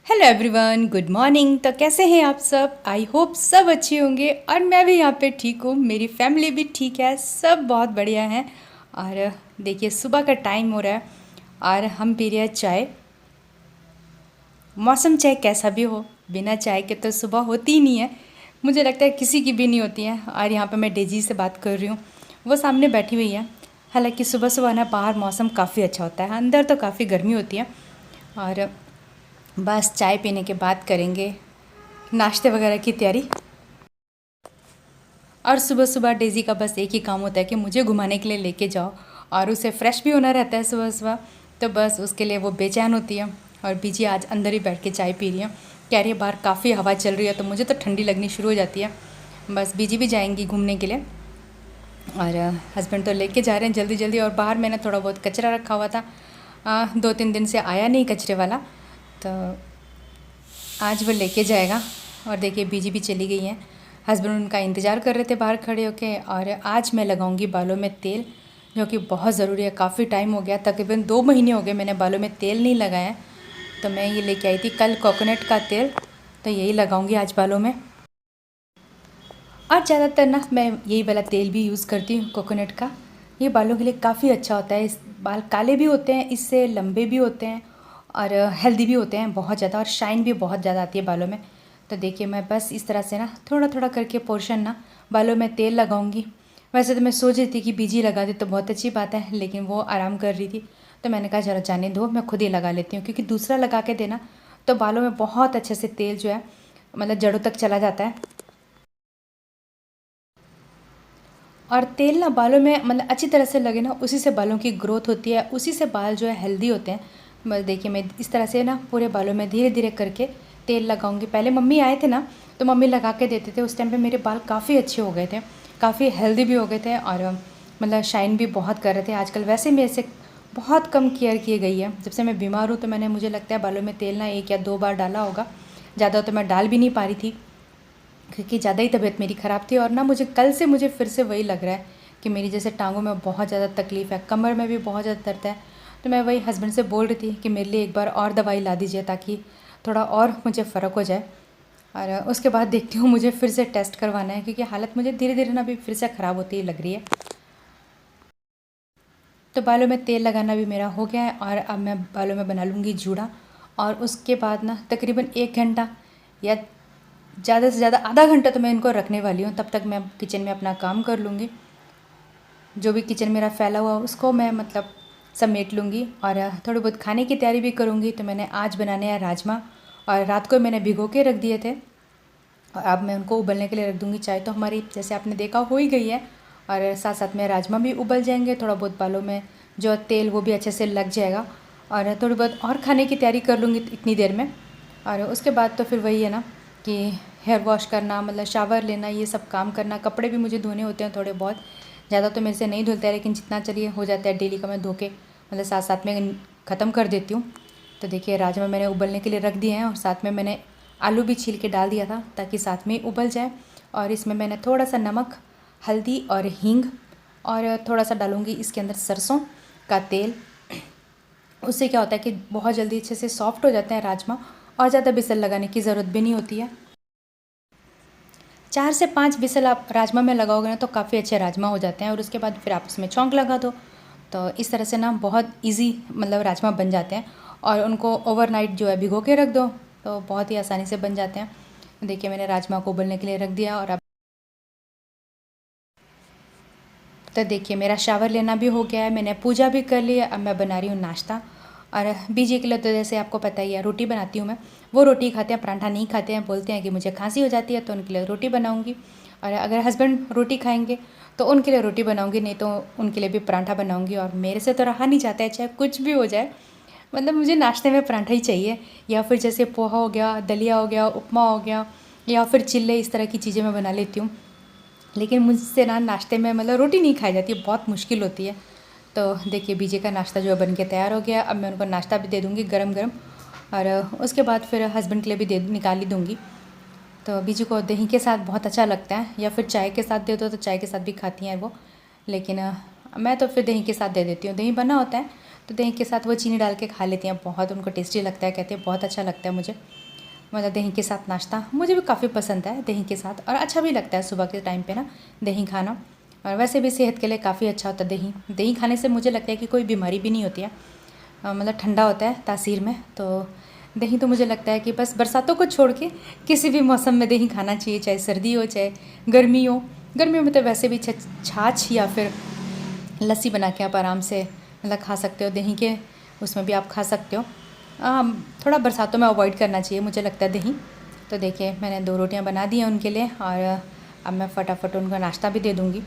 Hello everyone, good morning. तो कैसे हैं आप सब? आई होप सब अच्छे होंगे और मैं भी यहाँ पे ठीक हूँ। मेरी फैमिली भी ठीक है, सब बहुत बढ़िया हैं। और देखिए सुबह का टाइम हो रहा है और हम पी रहे हैं चाय। मौसम चाहे कैसा भी हो, बिना चाय के तो सुबह होती ही नहीं है। मुझे लगता है किसी की भी नहीं होती है। और यहाँ पे मैं डेजी से बात कर रही हूँ, वो सामने बैठी हुई है। हालांकि सुबह सुबह ना बाहर मौसम काफ़ी अच्छा होता है, अंदर तो काफ़ी गर्मी होती है। और बस चाय पीने के बाद करेंगे नाश्ते वगैरह की तैयारी। और सुबह सुबह डेज़ी का बस एक ही काम होता है कि मुझे घुमाने के लिए लेके जाओ, और उसे फ्रेश भी होना रहता है सुबह सुबह। तो बस उसके लिए वो बेचैन होती है। और बीजी आज अंदर ही बैठ के चाय पी रही है। कह रही है बाहर काफ़ी हवा चल रही है, तो मुझे तो ठंडी लगनी शुरू हो जाती है। बस बीजी भी जाएंगी घूमने के लिए और हस्बैंड तो लेके जा रहे हैं जल्दी जल्दी। और बाहर मैंने थोड़ा बहुत कचरा रखा हुआ था, 2-3 दिन से आया नहीं कचरे वाला, तो आज वो लेके जाएगा। और देखिए बीजी भी चली गई हैं, हस्बैंड उनका इंतज़ार कर रहे थे बाहर खड़े होके। और आज मैं लगाऊंगी बालों में तेल, जो कि बहुत ज़रूरी है। काफ़ी टाइम हो गया, तकरीबन 2 महीने हो गए मैंने बालों में तेल नहीं लगाया। तो मैं ये लेके आई थी कल कोकोनट का तेल, तो यही लगाऊंगी आज बालों में। और ज़्यादातर ना मैं यही वाला तेल भी यूज़ करती हूँ, कोकोनट का। ये बालों के लिए काफ़ी अच्छा होता है। इस बाल काले भी होते हैं, इससे लंबे भी होते हैं और हेल्दी भी होते हैं बहुत ज़्यादा, और शाइन भी बहुत ज़्यादा आती है बालों में। तो देखिए मैं बस इस तरह से ना थोड़ा थोड़ा करके पोर्शन ना बालों में तेल लगाऊंगी। वैसे तो मैं सोच रही थी कि बीजी लगा दे तो बहुत अच्छी बात है, लेकिन वो आराम कर रही थी, तो मैंने कहा चलो जाने दो, मैं खुद ही लगा लेती हूँ। क्योंकि दूसरा लगा के देना तो बालों में बहुत अच्छे से तेल जो है मतलब जड़ों तक चला जाता है। और तेल ना बालों में मतलब अच्छी तरह से लगे ना, उसी से बालों की ग्रोथ होती है, उसी से बाल जो है हेल्दी होते हैं। बस देखिए मैं इस तरह से ना पूरे बालों में धीरे धीरे करके तेल लगाऊंगी। पहले मम्मी आए थे ना, तो मम्मी लगा के देते थे। उस टाइम पे मेरे बाल काफ़ी अच्छे हो गए थे, काफ़ी हेल्दी भी हो गए थे, और मतलब शाइन भी बहुत कर रहे थे। आजकल वैसे मेरे से बहुत कम केयर की गई है। जब से मैं बीमार हूँ तो मैंने, मुझे लगता है बालों में तेल ना 1 या 2 बार डाला होगा, ज़्यादा तो मैं डाल भी नहीं पा रही थी, क्योंकि ज़्यादा ही तबीयत मेरी ख़राब थी। और ना मुझे कल से मुझे फिर से वही लग रहा है कि मेरी जैसे टांगों में बहुत ज़्यादा तकलीफ़ है, कमर में भी बहुत ज़्यादा दर्द है। तो मैं वही हस्बैंड से बोल रही थी कि मेरे लिए एक बार और दवाई ला दीजिए, ताकि थोड़ा और मुझे फ़र्क हो जाए। और उसके बाद देखती हूँ, मुझे फिर से टेस्ट करवाना है, क्योंकि हालत मुझे धीरे धीरे ना अभी फिर से ख़राब होती ही लग रही है। तो बालों में तेल लगाना भी मेरा हो गया है, और अब मैं बालों में बना लूँगी जूड़ा। और उसके बाद ना तकरीबन 1 घंटा या ज़्यादा से ज़्यादा आधा घंटा तो मैं इनको रखने वाली हूँ। तब तक मैं किचन में अपना काम कर लूँगी, जो भी किचन मेरा फैला हुआ उसको मैं मतलब समेट लूँगी। और थोड़ी बहुत खाने की तैयारी भी करूँगी। तो मैंने आज बनाने हैं राजमा, और रात को मैंने भिगो के रख दिए थे, और अब मैं उनको उबलने के लिए रख दूँगी। चाय तो हमारी जैसे आपने देखा हो ही गई है, और साथ साथ में राजमा भी उबल जाएंगे। थोड़ा बहुत बालों में जो तेल वो भी अच्छे से लग जाएगा, और थोड़ी बहुत और खाने की तैयारी कर लूँगी इतनी देर में। और उसके बाद तो फिर वही है ना कि हेयर वॉश करना, मतलब शावर लेना, ये सब काम करना। कपड़े भी मुझे धोने होते हैं थोड़े बहुत, ज़्यादा तो मेरे से नहीं धुलते हैं, लेकिन जितना चलिए हो जाता है डेली का मैं धो के मतलब साथ साथ में ख़त्म कर देती हूँ। तो देखिए राजमा मैंने उबलने के लिए रख दिए हैं, और साथ में मैंने आलू भी छील के डाल दिया था ताकि साथ में उबल जाए। और इसमें मैंने थोड़ा सा नमक, हल्दी और हींग, और थोड़ा सा डालूँगी इसके अंदर सरसों का तेल। उससे क्या होता है कि बहुत जल्दी अच्छे से सॉफ्ट हो जाते हैं राजमा, और ज़्यादा बिसल लगाने की ज़रूरत भी नहीं होती है। 4 से 5 विसल आप राजमा में लगाओगे ना तो काफ़ी अच्छे राजमा हो जाते हैं, और उसके बाद फिर आप उसमें छौंक लगा दो। तो इस तरह से ना बहुत इजी मतलब राजमा बन जाते हैं। और उनको ओवरनाइट जो है भिगो के रख दो, तो बहुत ही आसानी से बन जाते हैं। देखिए मैंने राजमा को उबलने के लिए रख दिया, और अब तो देखिए मेरा शावर लेना भी हो गया है, मैंने पूजा भी कर ली है। अब मैं बना रही हूँ नाश्ता। और बीजी के लिए तो जैसे आपको पता ही है रोटी बनाती हूँ मैं। वो रोटी खाते हैं, पराठा नहीं खाते हैं, बोलते हैं कि मुझे खांसी हो जाती है, तो उनके लिए रोटी बनाऊँगी। और अगर हस्बैंड रोटी खाएंगे तो उनके लिए रोटी बनाऊँगी, नहीं तो उनके लिए भी पराठा बनाऊँगी। और मेरे से तो रहा नहीं जाता है, चाहे कुछ भी हो जाए, मतलब मुझे नाश्ते में पराठा ही चाहिए। या फिर जैसे पोहा हो गया, दलिया हो गया, उपमा हो गया, या फिर चिल्ले, इस तरह की चीज़ें मैं बना लेती हूँ। लेकिन मुझसे ना नाश्ते में मतलब रोटी नहीं खाई जाती है, बहुत मुश्किल होती है। तो देखिए बीजे का नाश्ता जो है बन के तैयार हो गया। अब मैं उनको नाश्ता भी दे दूँगी गरम गरम, और उसके बाद फिर हस्बैंड के लिए भी दे निकाल ही दूँगी। तो बीजू को दही के साथ बहुत अच्छा लगता है, या फिर चाय के साथ दे दो तो चाय के साथ भी खाती हैं वो। लेकिन मैं तो फिर दही के साथ दे देती हूँ, दही बना होता है तो दही के साथ वो चीनी डाल के खा लेती हैं, बहुत उनको टेस्टी लगता है, कहते हैं बहुत अच्छा लगता है मुझे। मतलब दही के साथ नाश्ता मुझे भी काफ़ी पसंद है दही के साथ, और अच्छा भी लगता है सुबह के टाइम पे ना दही खाना। और वैसे भी सेहत के लिए काफ़ी अच्छा होता है दही। दही खाने से मुझे लगता है कि कोई बीमारी भी नहीं होती है, मतलब ठंडा होता है तासीर में। तो दही तो मुझे लगता है कि बस बरसातों को छोड़ के किसी भी मौसम में दही खाना चाहिए, चाहे सर्दी हो चाहे गर्मी हो। गर्मियों में तो वैसे भी छाछ या फिर लस्सी बना के आप आराम से मतलब खा सकते हो, दही के उसमें भी आप खा सकते हो। थोड़ा बरसातों में अवॉइड करना चाहिए मुझे लगता है दही। तो देखिए मैंने 2 रोटियां बना दी हैं उनके लिए, और अब मैं फटाफट उनको नाश्ता भी दे दूँगी,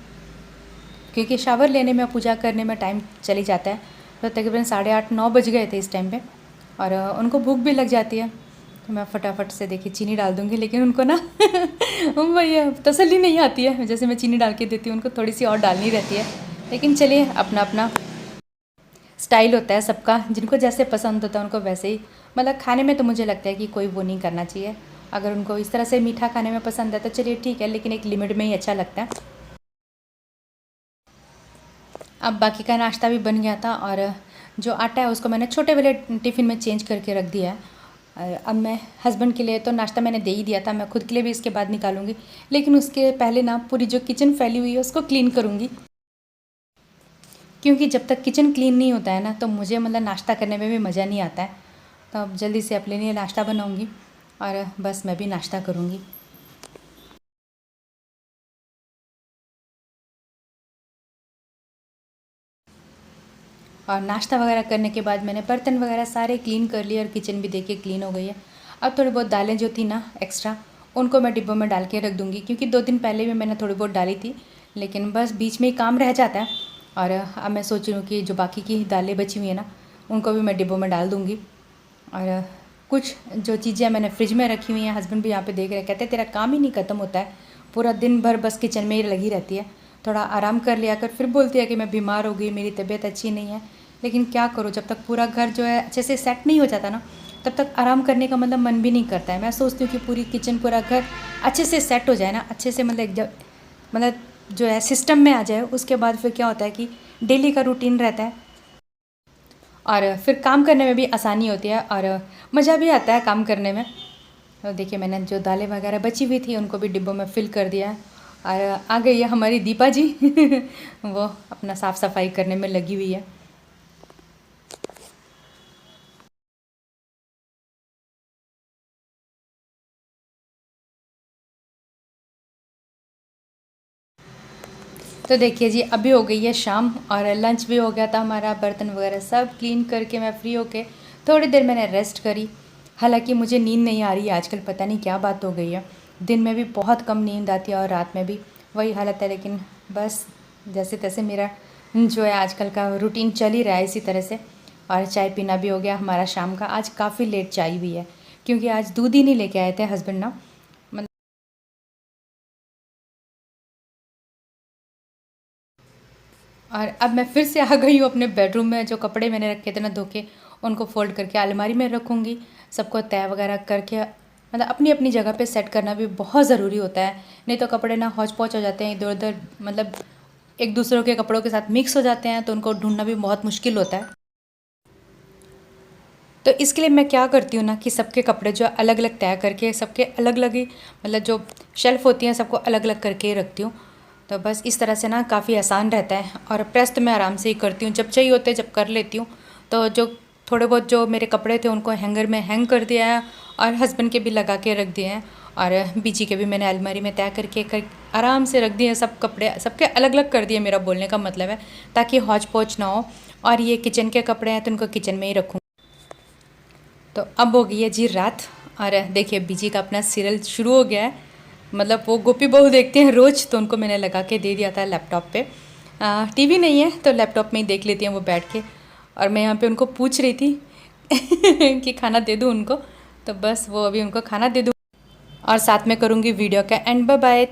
क्योंकि शावर लेने में पूजा करने में टाइम चली जाता है। तो तकरीबन 8:30-9 बज गए थे इस टाइम पे, और उनको भूख भी लग जाती है। तो मैं फटाफट से देखिए चीनी डाल दूँगी, लेकिन उनको ना भैया तसल्ली नहीं आती है, जैसे मैं चीनी डाल के देती हूँ उनको थोड़ी सी और डालनी रहती है। लेकिन चलिए अपना अपना स्टाइल होता है सबका, जिनको जैसे पसंद होता है उनको वैसे ही। मतलब खाने में तो मुझे लगता है कि कोई वो नहीं करना चाहिए, अगर उनको इस तरह से मीठा खाने में पसंद है तो चलिए ठीक है, लेकिन एक लिमिट में ही अच्छा लगता है। अब बाकी का नाश्ता भी बन गया था, और जो आटा है उसको मैंने छोटे वाले टिफ़िन में चेंज करके रख दिया है। और अब मैं हस्बैंड के लिए तो नाश्ता मैंने दे ही दिया था, मैं खुद के लिए भी इसके बाद निकालूंगी, लेकिन उसके पहले ना पूरी जो किचन फैली हुई है उसको क्लीन करूँगी, क्योंकि जब तक किचन क्लीन नहीं होता है ना तो मुझे मतलब नाश्ता करने में भी मज़ा नहीं आता है। तो अब जल्दी से अपने लिए नाश्ता बनाऊँगी, और बस मैं भी नाश्ता करूँगी। और नाश्ता वगैरह करने के बाद मैंने बर्तन वगैरह सारे क्लीन कर लिए, और किचन भी देखिए क्लीन हो गई है। अब थोड़ी बहुत दालें जो थी ना एक्स्ट्रा, उनको मैं डिब्बों में डाल के रख दूँगी, क्योंकि 2 दिन पहले भी मैंने थोड़ी बहुत डाली थी, लेकिन बस बीच में ही काम रह जाता है। और अब मैं सोच रही हूँ कि जो बाकी की दालें बची हुई हैं ना उनको भी मैं डिब्बों में डाल दूँगी। और कुछ जो चीज़ें मैंने फ्रिज में रखी हुई हैं, हस्बैंड भी यहाँ पे देख रहे हैं, कहते हैं तेरा काम ही नहीं ख़त्म होता है, पूरा दिन भर बस किचन में ही लगी रहती है, थोड़ा आराम कर लिया कर। फिर बोलती है कि मैं बीमार हो गई, मेरी तबीयत अच्छी नहीं है। लेकिन क्या करूँ, जब तक पूरा घर जो है अच्छे से सेट नहीं हो जाता ना, तब तक आराम करने का मतलब मन भी नहीं करता है। मैं सोचती हूँ कि पूरी किचन पूरा घर अच्छे से सेट हो जाए ना, अच्छे से मतलब मतलब जो है सिस्टम में आ जाए, उसके बाद फिर क्या होता है कि डेली का रूटीन रहता है, और फिर काम करने में भी आसानी होती है, और मज़ा भी आता है काम करने में। तो देखिए मैंने जो दालें वगैरह बची हुई थी उनको भी डिब्बों में फ़िल कर दिया है। और आ गई है हमारी दीपा जी वो अपना साफ़ सफाई करने में लगी हुई है। तो देखिए जी अभी हो गई है शाम, और लंच भी हो गया था हमारा, बर्तन वगैरह सब क्लीन करके मैं फ्री होके थोड़ी देर मैंने रेस्ट करी। हालांकि मुझे नींद नहीं आ रही है आजकल, पता नहीं क्या बात हो गई है, दिन में भी बहुत कम नींद आती है और रात में भी वही हालत है। लेकिन बस जैसे तैसे मेरा जो है आजकल का रूटीन चल ही रहा है इसी तरह से। और चाय पीना भी हो गया हमारा शाम का, आज काफ़ी लेट चाय हुई है, क्योंकि आज दूध ही नहीं लेके आए थे हस्बैंड ना। और अब मैं फिर से आ गई हूँ अपने बेडरूम में, जो कपड़े मैंने रखे थे ना धो के, उनको फ़ोल्ड करके अलमारी में रखूँगी। सबको तय वगैरह करके मतलब अपनी अपनी जगह पे सेट करना भी बहुत ज़रूरी होता है, नहीं तो कपड़े ना हौच पौच हो जाते हैं इधर उधर, मतलब एक दूसरों के कपड़ों के साथ मिक्स हो जाते हैं, तो उनको ढूंढना भी बहुत मुश्किल होता है। तो इसके लिए मैं क्या करती हूँ ना कि सबके कपड़े जो अलग अलग तय करके, सबके अलग अलग ही मतलब जो शेल्फ़ होती हैं सबको अलग अलग करके रखती हूँ। तो बस इस तरह से ना काफ़ी आसान रहता है, और प्रेस तो मैं आराम से ही करती हूँ, जब चाहिए होते जब कर लेती हूँ। तो जो थोड़े बहुत जो मेरे कपड़े थे उनको हैंगर में हैंग कर दिया है, और हस्बैंड के भी लगा के रख दिए हैं, और बीची के भी मैंने अलमारी में तय करके आराम से रख दिए हैं। सब कपड़े सबके अलग अलग कर दिए, मेरा बोलने का मतलब है, ताकि हौच पौच ना हो। और ये किचन के कपड़े हैं तो उनको किचन में ही रखूँ। तो अब हो गई है जी रात, और देखिए बीजी का अपना सीरियल शुरू हो गया है। मतलब वो गोपी बहू देखते हैं रोज़, तो उनको मैंने लगा के दे दिया था लैपटॉप पे। टीवी नहीं है तो लैपटॉप में ही देख लेती हैं वो बैठ के। और मैं यहाँ पे उनको पूछ रही थी कि खाना दे दूँ उनको, तो बस वो अभी उनको खाना दे दूँ, और साथ में करूँगी वीडियो का एंड। Bye bye.